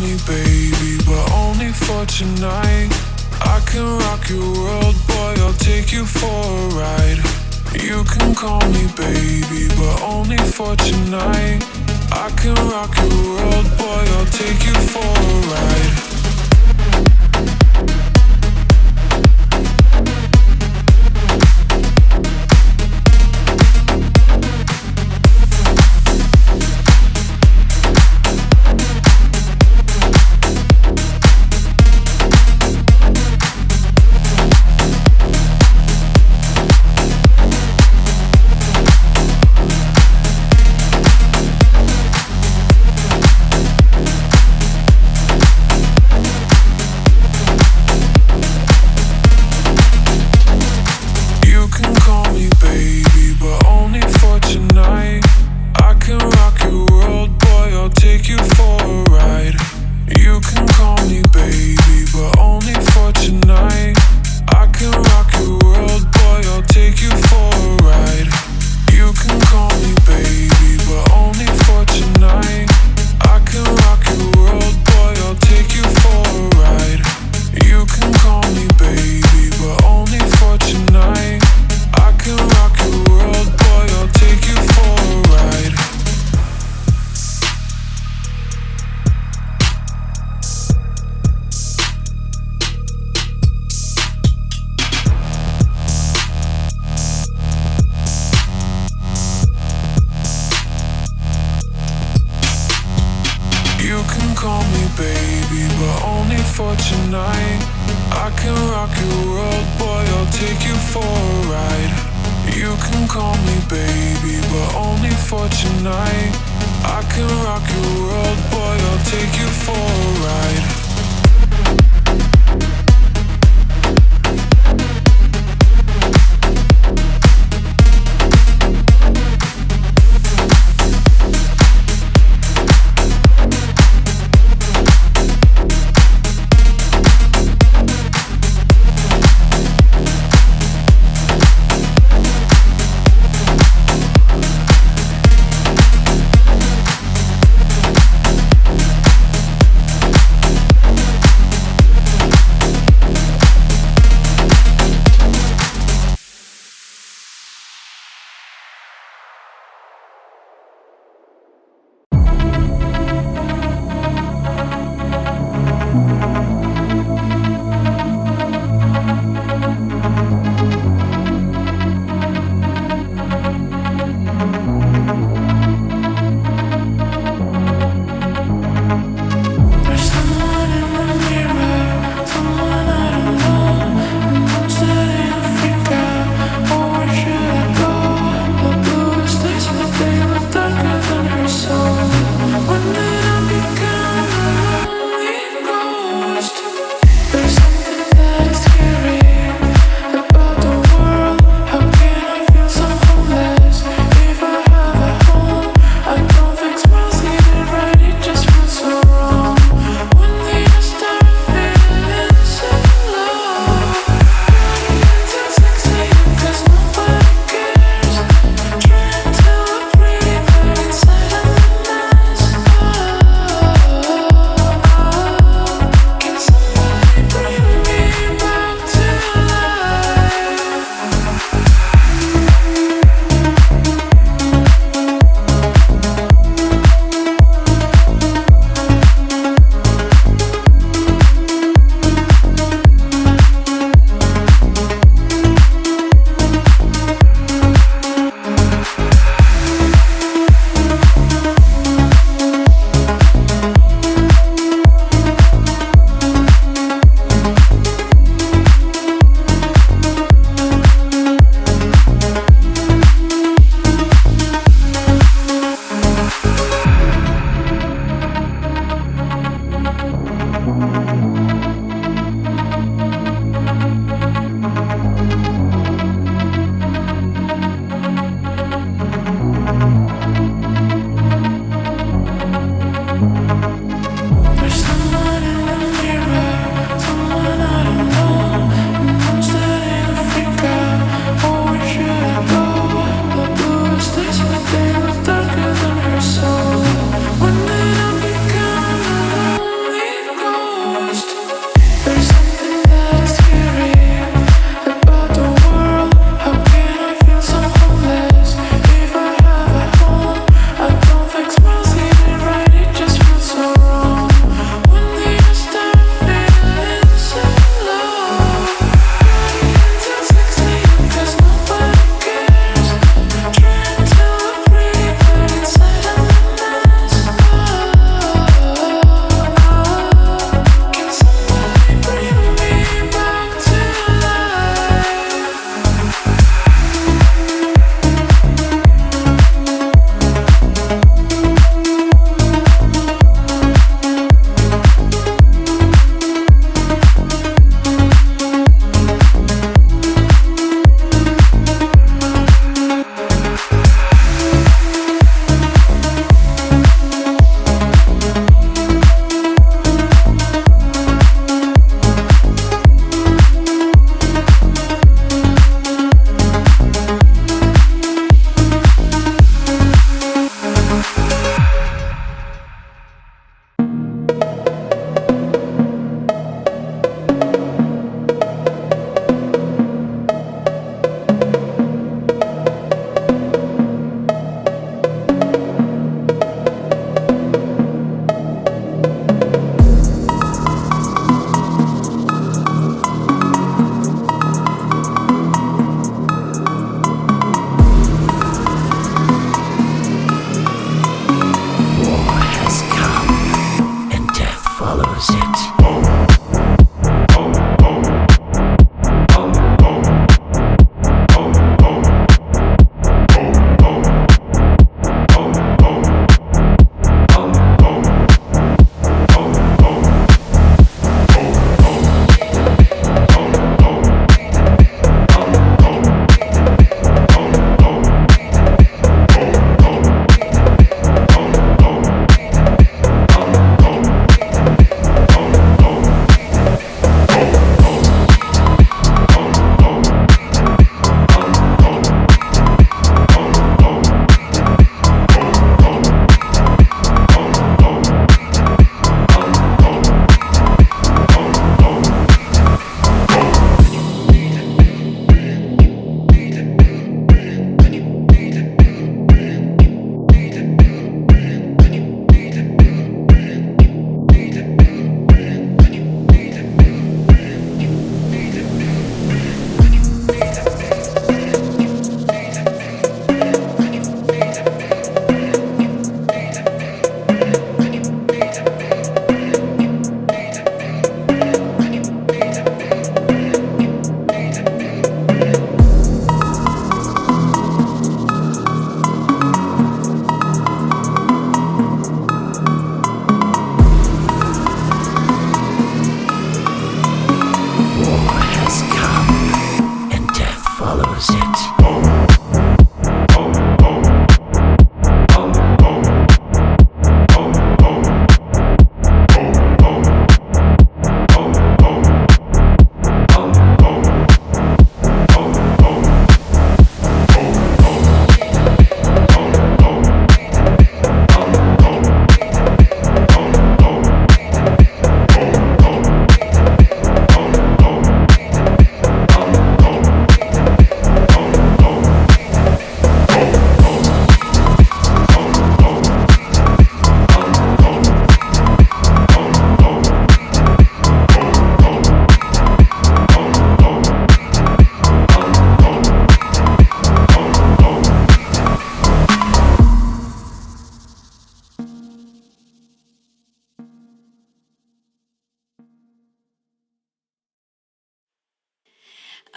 me baby, but only for tonight. I can rock your world, boy, I'll take you for a ride. You can call me baby, but only for tonight. I can rock your world, boy, I'll take you for a ride.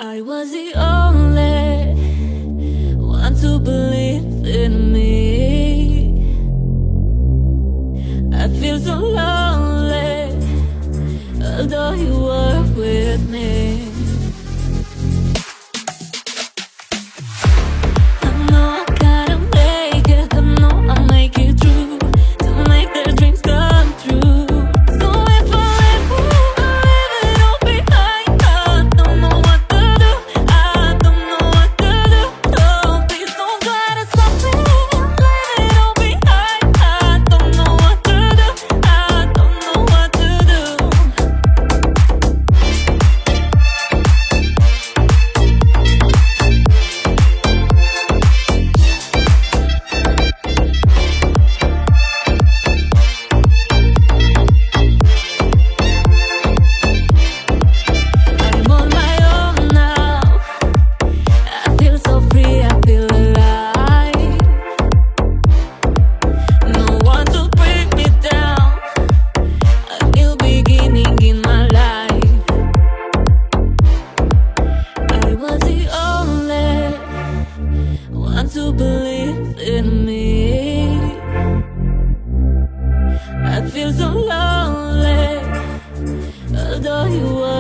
I was the only one to believe in me. I feel so lonely, although you were with me. I know I gotta make it, I know I'll make it through, to make their dreams come true. So if I leave it all behind, I don't know what to do, I don't know what to do. Oh, please don't try to stop me, leave it all behind. I don't know what to do, I don't know what to do. I'm on my own now. I feel so free, I feel alive. No one to break me down. A new beginning in my life. I was the only one to believe in me. I feel so lonely, although you were